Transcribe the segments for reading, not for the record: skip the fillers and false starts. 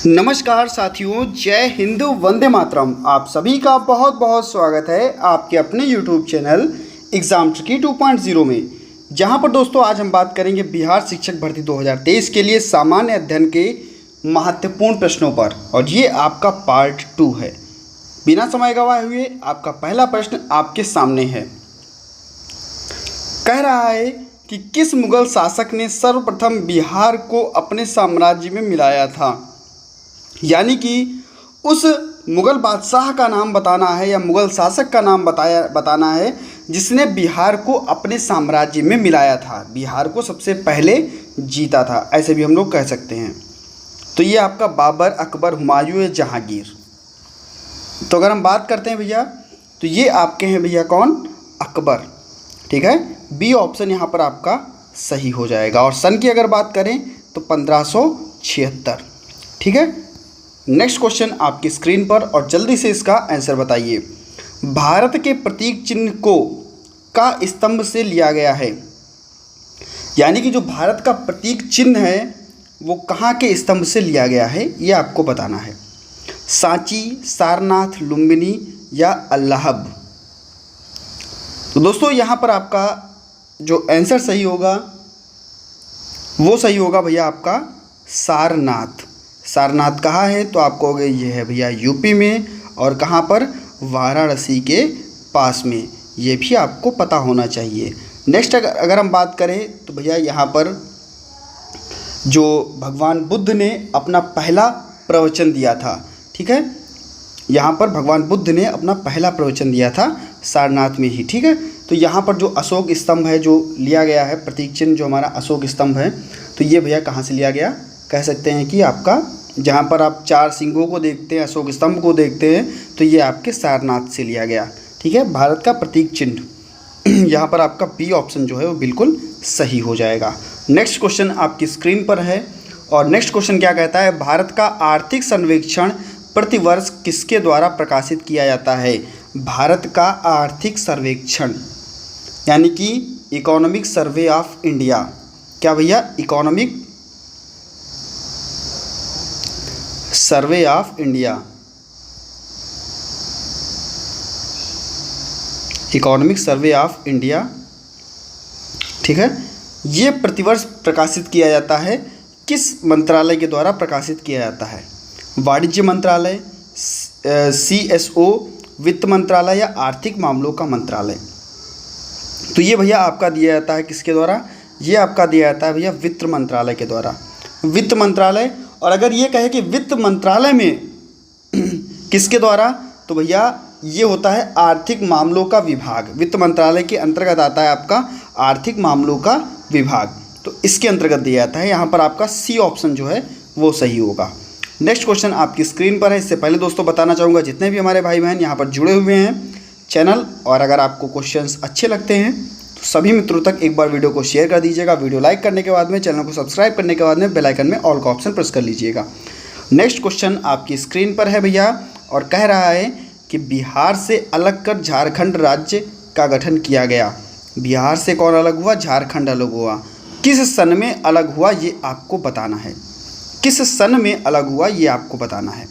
नमस्कार साथियों, जय हिंद, वंदे मातरम। आप सभी का बहुत बहुत स्वागत है आपके अपने YouTube चैनल एग्ज़ाम ट्रिकी 2.0 में, जहां पर दोस्तों आज हम बात करेंगे बिहार शिक्षक भर्ती 2023 के लिए सामान्य अध्ययन के महत्वपूर्ण प्रश्नों पर। और ये आपका पार्ट 2 है। बिना समय गवाए हुए आपका पहला प्रश्न आपके सामने है। कह रहा है कि किस मुगल शासक ने सर्वप्रथम बिहार को अपने साम्राज्य में मिलाया था। यानी कि उस मुग़ल बादशाह का नाम बताना है या मुग़ल शासक का नाम बताना है जिसने बिहार को अपने साम्राज्य में मिलाया था, बिहार को सबसे पहले जीता था, ऐसे भी हम लोग कह सकते हैं। तो ये आपका बाबर, अकबर, हुमायूं या जहांगीर। तो अगर हम बात करते हैं भैया, तो ये आपके हैं भैया कौन, अकबर। ठीक है, बी ऑप्शन यहाँ पर आपका सही हो जाएगा। और सन की अगर बात करें तो 1576। ठीक है, नेक्स्ट क्वेश्चन आपकी स्क्रीन पर, और जल्दी से इसका आंसर बताइए। भारत के प्रतीक चिन्ह को का स्तंभ से लिया गया है। यानी कि जो भारत का प्रतीक चिन्ह है वो कहाँ के स्तंभ से लिया गया है, ये आपको बताना है। सांची, सारनाथ, लुम्बिनी या अल्लाहब। तो दोस्तों यहाँ पर आपका जो आंसर सही होगा वो सही होगा भैया आपका सारनाथ। सारनाथ कहाँ है, तो आपको हो गया ये है भैया यूपी में, और कहाँ पर, वाराणसी के पास में। ये भी आपको पता होना चाहिए। नेक्स्ट अगर हम बात करें तो भैया यहाँ पर जो भगवान बुद्ध ने अपना पहला प्रवचन दिया था, ठीक है, यहाँ पर भगवान बुद्ध ने अपना पहला प्रवचन दिया था सारनाथ में ही। ठीक है, तो यहाँ पर जो अशोक स्तंभ है जो लिया गया है, प्रतीक चिन्ह जो हमारा अशोक स्तंभ है, तो ये भैया कहाँ से लिया गया, कह सकते हैं कि आपका जहाँ पर आप 4 सिंगों को देखते हैं, अशोक स्तंभ को देखते हैं, तो ये आपके सारनाथ से लिया गया। ठीक है, भारत का प्रतीक चिन्ह। यहाँ पर आपका बी ऑप्शन जो है वो बिल्कुल सही हो जाएगा। नेक्स्ट क्वेश्चन आपकी स्क्रीन पर है, और नेक्स्ट क्वेश्चन क्या कहता है, भारत का आर्थिक सर्वेक्षण प्रतिवर्ष किसके द्वारा प्रकाशित किया जाता है। भारत का आर्थिक सर्वेक्षण यानी कि इकोनॉमिक सर्वे ऑफ इंडिया। क्या भैया, economic survey of India, economic survey of India. ठीक है, ये प्रतिवर्ष प्रकाशित किया जाता है। किस मंत्रालय के द्वारा प्रकाशित किया जाता है, वाणिज्य मंत्रालय, CSO, वित्त मंत्रालय या आर्थिक मामलों का मंत्रालय। तो ये भैया आपका दिया जाता है किसके द्वारा, ये आपका दिया जाता है भैया वित्त मंत्रालय के द्वारा, वित्त मंत्रालय। और अगर ये कहे कि वित्त मंत्रालय में किसके द्वारा, तो भैया ये होता है आर्थिक मामलों का विभाग। वित्त मंत्रालय के अंतर्गत आता है आपका आर्थिक मामलों का विभाग, तो इसके अंतर्गत दिया जाता है। यहाँ पर आपका सी ऑप्शन जो है वो सही होगा। नेक्स्ट क्वेश्चन आपकी स्क्रीन पर है। इससे पहले दोस्तों बताना चाहूँगा, जितने भी हमारे भाई बहन यहाँ पर जुड़े हुए हैं चैनल, और अगर आपको क्वेश्चंस अच्छे लगते हैं तो सभी मित्रों तक एक बार वीडियो को शेयर कर दीजिएगा। वीडियो लाइक करने के बाद में, चैनल को सब्सक्राइब करने के बाद में बेल आइकन में ऑल का ऑप्शन प्रेस कर लीजिएगा। नेक्स्ट क्वेश्चन आपकी स्क्रीन पर है भैया, और कह रहा है कि बिहार से अलग कर झारखंड राज्य का गठन किया गया। बिहार से कौन अलग हुआ, झारखंड अलग हुआ। किस सन में अलग हुआ ये आपको बताना है, किस सन में अलग हुआ ये आपको बताना है।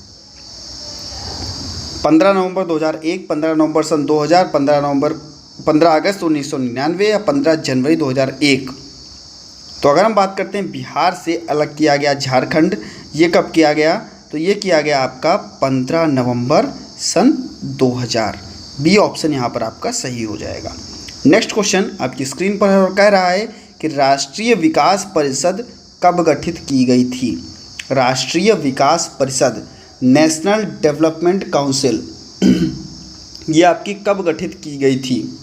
15 नवंबर 2001, 15 नवंबर सन 2000, 15 अगस्त 1999 या 15 जनवरी 2001। तो अगर हम बात करते हैं बिहार से अलग किया गया झारखंड, ये कब किया गया, तो ये किया गया आपका 15 नवंबर सन 2000। बी ऑप्शन यहाँ पर आपका सही हो जाएगा। नेक्स्ट क्वेश्चन आपकी स्क्रीन पर है, और कह रहा है कि राष्ट्रीय विकास परिषद कब गठित की गई थी। राष्ट्रीय विकास परिषद, नेशनल डेवलपमेंट काउंसिल, ये आपकी कब गठित की गई थी,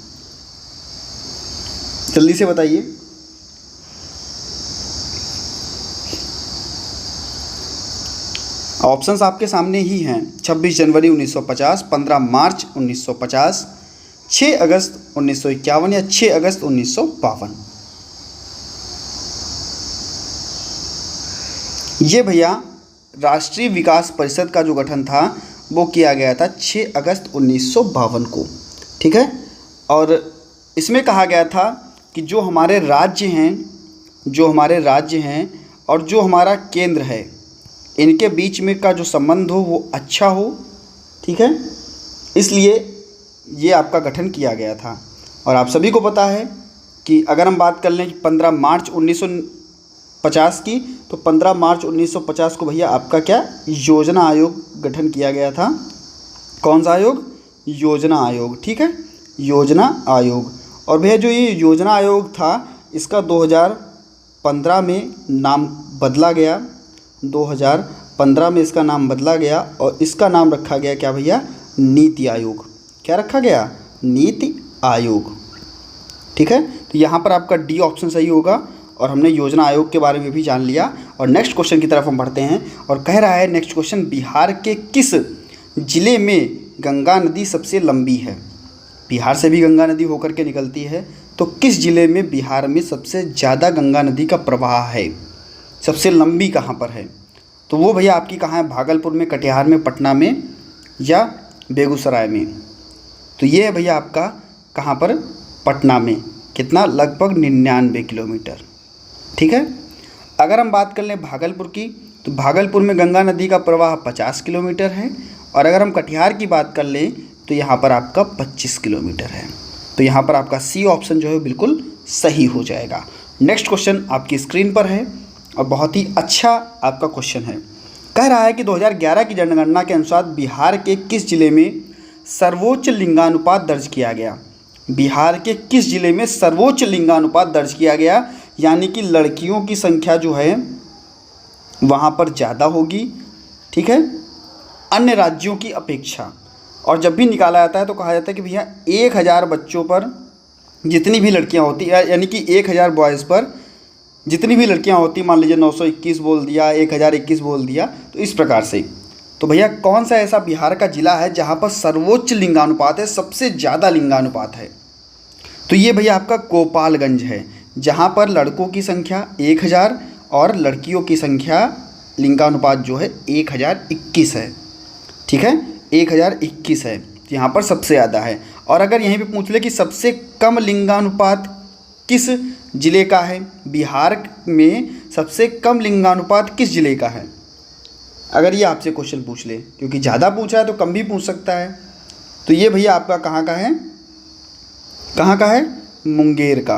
जल्दी से बताइए। ऑप्शंस आपके सामने ही हैं। 26 जनवरी 1950, 15 मार्च 1950, 6 अगस्त 1951 या 6 अगस्त 1952। ये भैया राष्ट्रीय विकास परिषद का जो गठन था वो किया गया था 6 अगस्त 1952 को। ठीक है, और इसमें कहा गया था कि जो हमारे राज्य हैं और जो हमारा केंद्र है, इनके बीच में का जो संबंध हो वो अच्छा हो, ठीक है, इसलिए ये आपका गठन किया गया था। और आप सभी को पता है कि अगर हम बात कर लें 15 मार्च 1950 की, तो 15 मार्च 1950 को भैया आपका क्या योजना आयोग गठन किया गया था। कौन सा आयोग? योजना आयोग, ठीक है, योजना आयोग। और भैया जो ये योजना आयोग था इसका 2015 में नाम बदला गया, 2015 में इसका नाम बदला गया और इसका नाम रखा गया क्या भैया? नीति आयोग। क्या रखा गया? नीति आयोग, ठीक है। तो यहाँ पर आपका डी ऑप्शन सही होगा और हमने योजना आयोग के बारे में भी जान लिया। और नेक्स्ट क्वेश्चन की तरफ हम बढ़ते हैं और कह रहा है नेक्स्ट क्वेश्चन, बिहार के किस जिले में गंगा नदी सबसे लंबी है? बिहार से भी गंगा नदी होकर के निकलती है, तो किस जिले में बिहार में सबसे ज़्यादा गंगा नदी का प्रवाह है, सबसे लंबी कहाँ पर है? तो वो भैया आपकी कहाँ है? भागलपुर में, कटिहार में, पटना में या बेगूसराय में? तो ये है भैया आपका कहाँ पर? पटना में। कितना? लगभग 99 किलोमीटर, ठीक है। अगर हम बात कर लें भागलपुर की, तो भागलपुर में गंगा नदी का प्रवाह 50 किलोमीटर है। और अगर हम कटिहार की बात कर लें तो यहाँ पर आपका 25 किलोमीटर है। तो यहाँ पर आपका सी ऑप्शन जो है बिल्कुल सही हो जाएगा। नेक्स्ट क्वेश्चन आपकी स्क्रीन पर है और बहुत ही अच्छा आपका क्वेश्चन है। कह रहा है कि 2011 की जनगणना के अनुसार बिहार के किस जिले में सर्वोच्च लिंगानुपात दर्ज किया गया? बिहार के किस जिले में सर्वोच्च लिंगानुपात दर्ज किया गया? यानी कि लड़कियों की संख्या जो है वहाँ पर ज़्यादा होगी, ठीक है, अन्य राज्यों की अपेक्षा। और जब भी निकाला जाता है तो कहा जाता है कि भैया 1000 बच्चों पर जितनी भी लड़कियां होती है, यानी कि 1000 बॉयज़ पर जितनी भी लड़कियां होती, मान लीजिए 921 बोल दिया, 1021 बोल दिया, तो इस प्रकार से। तो भैया कौन सा ऐसा बिहार का ज़िला है जहां पर सर्वोच्च लिंगानुपात है, सबसे ज़्यादा लिंगानुपात है? तो ये भैया आपका गोपालगंज है, जहाँ पर लड़कों की संख्या 1000 और लड़कियों की संख्या लिंगानुपात जो है 1021 है, ठीक है, 1021 है, यहाँ पर सबसे ज़्यादा है। और अगर यहीं पे पूछ ले कि सबसे कम लिंगानुपात किस ज़िले का है, बिहार में सबसे कम लिंगानुपात किस ज़िले का है, अगर ये आपसे क्वेश्चन पूछ ले, क्योंकि ज़्यादा पूछा है तो कम भी पूछ सकता है। तो ये भैया आपका कहाँ का है? कहाँ का है? मुंगेर का।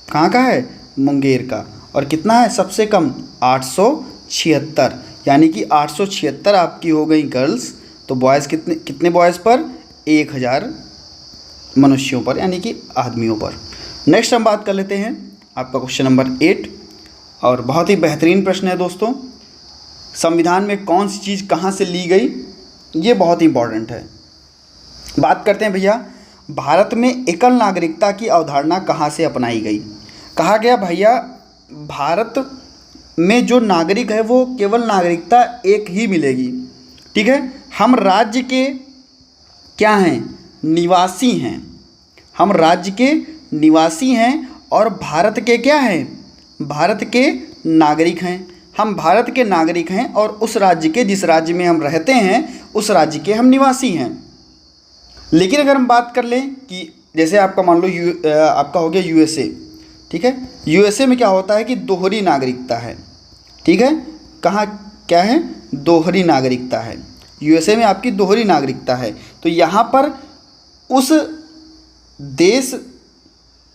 कहाँ का है? मुंगेर का। और कितना है सबसे कम? 876, यानी कि 876 आपकी हो गई गर्ल्स। तो बॉयज़ कितने बॉयज़ पर? 1000 मनुष्यों पर, यानी कि आदमियों पर। नेक्स्ट हम बात कर लेते हैं आपका क्वेश्चन नंबर 8 और बहुत ही बेहतरीन प्रश्न है दोस्तों। संविधान में कौन सी चीज़ कहाँ से ली गई, ये बहुत ही इंपॉर्टेंट है। बात करते हैं भैया, भारत में एकल नागरिकता की अवधारणा कहाँ से अपनाई गई? कहा गया भैया भारत में जो नागरिक है वो केवल नागरिकता एक ही मिलेगी, ठीक है। हम राज्य के क्या हैं? निवासी हैं। हम राज्य के निवासी हैं और भारत के क्या हैं? भारत के नागरिक हैं। हम भारत के नागरिक हैं और उस राज्य के, जिस राज्य में हम रहते हैं उस राज्य के हम निवासी हैं। लेकिन अगर हम बात कर लें कि जैसे आपका मान लो आपका हो गया यूएसए, ठीक है, यूएसए में क्या होता है कि दोहरी नागरिकता है, ठीक है। कहाँ क्या है? दोहरी नागरिकता है। यूएसए में आपकी दोहरी नागरिकता है। तो यहाँ पर उस देश,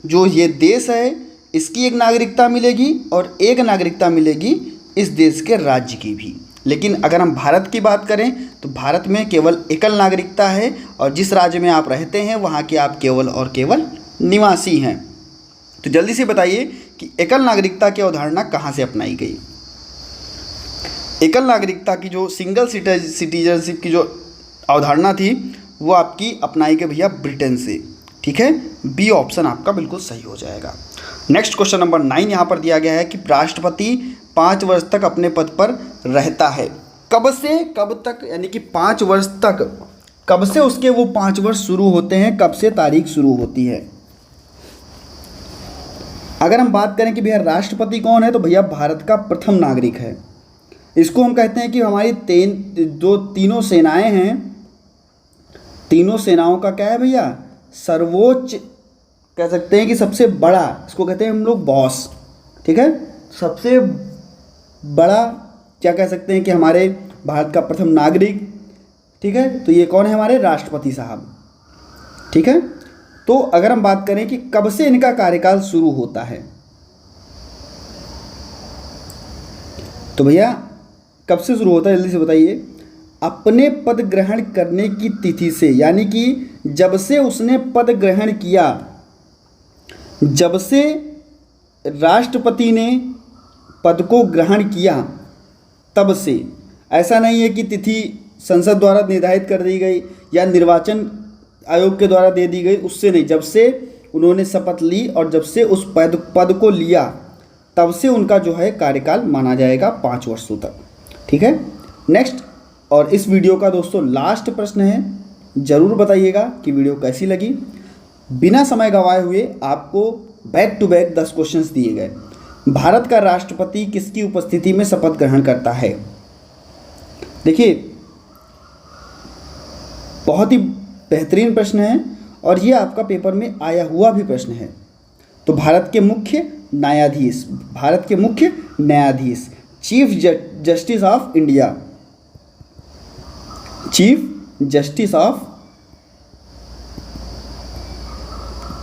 जो ये देश है, इसकी एक नागरिकता मिलेगी और एक नागरिकता मिलेगी इस देश के राज्य की भी। लेकिन अगर हम भारत की बात करें तो भारत में केवल एकल नागरिकता है और जिस राज्य में आप रहते हैं वहाँ के आप केवल और केवल निवासी हैं। तो जल्दी से बताइए कि एकल नागरिकता की अवधारणा कहाँ से अपनाई गई? एकल नागरिकता की जो सिंगल सिटीजनशिप की जो अवधारणा थी वो आपकी अपनाई गई भैया ब्रिटेन से, ठीक है। बी ऑप्शन आपका बिल्कुल सही हो जाएगा। नेक्स्ट क्वेश्चन नंबर 9 यहाँ पर दिया गया है कि राष्ट्रपति 5 वर्ष तक अपने पद पर रहता है। कब से कब तक, यानी कि 5 वर्ष तक, कब से उसके वो 5 वर्ष शुरू होते हैं, कब से तारीख शुरू होती है? अगर हम बात करें कि भैया राष्ट्रपति कौन है, तो भैया भारत का प्रथम नागरिक है। इसको हम कहते हैं कि हमारी जो तीनों सेनाएं हैं, तीनों सेनाओं का क्या है भैया? सर्वोच्च कह सकते हैं कि सबसे बड़ा, इसको कहते हैं हम लोग बॉस, ठीक है। सबसे बड़ा क्या कह सकते हैं कि हमारे भारत का प्रथम नागरिक, ठीक है। तो ये कौन है, हमारे राष्ट्रपति साहब, ठीक है। तो अगर हम बात करें कि कब से इनका कार्यकाल शुरू होता है, तो भैया कब से शुरू होता है जल्दी से बताइए। अपने पद ग्रहण करने की तिथि से, यानी कि जब से उसने पद ग्रहण किया, जब से राष्ट्रपति ने पद को ग्रहण किया तब से। ऐसा नहीं है कि तिथि संसद द्वारा निर्धारित कर दी गई या निर्वाचन आयोग के द्वारा दे दी गई, उससे नहीं। जब से उन्होंने शपथ ली और जब से उस पद को लिया तब से उनका जो है कार्यकाल माना जाएगा 5 वर्षों तक, ठीक है। नेक्स्ट, और इस वीडियो का दोस्तों लास्ट प्रश्न है, ज़रूर बताइएगा कि वीडियो कैसी लगी। बिना समय गंवाए हुए आपको बैक टू बैक 10 क्वेश्चंस दिए गए। भारत का राष्ट्रपति किसकी उपस्थिति में शपथ ग्रहण करता है? देखिए, बहुत ही बेहतरीन प्रश्न है और ये आपका पेपर में आया हुआ भी प्रश्न है। तो भारत के मुख्य न्यायाधीश, chief justice of India, chief justice of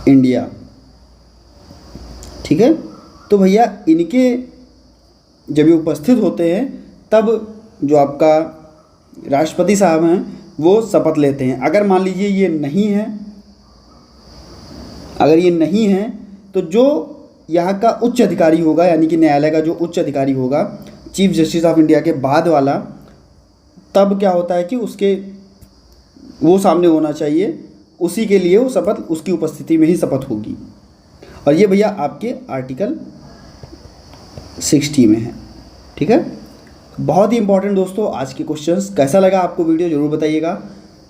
India, ठीक है। तो भैया इनके जब ये उपस्थित होते हैं तब जो आपका राष्ट्रपति साहब हैं वो शपथ लेते हैं। अगर मान लीजिए ये नहीं है, अगर ये नहीं है तो जो यहाँ का उच्च अधिकारी होगा, यानी कि न्यायालय का जो उच्च अधिकारी होगा, चीफ जस्टिस ऑफ इंडिया के बाद वाला, तब क्या होता है कि वो सामने होना चाहिए, उसी के लिए वो शपथ, उसकी उपस्थिति में ही शपथ होगी। और ये भैया आपके आर्टिकल 60 में है, ठीक है। बहुत ही इंपॉर्टेंट दोस्तों आज के क्वेश्चंस। कैसा लगा आपको वीडियो ज़रूर बताइएगा।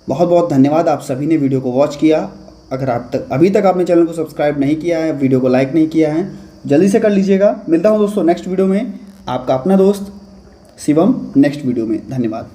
बहुत बहुत धन्यवाद, आप सभी ने वीडियो को वॉच किया। अगर अभी तक आपने चैनल को सब्सक्राइब नहीं किया है, वीडियो को लाइक नहीं किया है, जल्दी से कर लीजिएगा। मिलता हूँ दोस्तों नेक्स्ट वीडियो में। आपका अपना दोस्त शिवम, नेक्स्ट वीडियो में। धन्यवाद।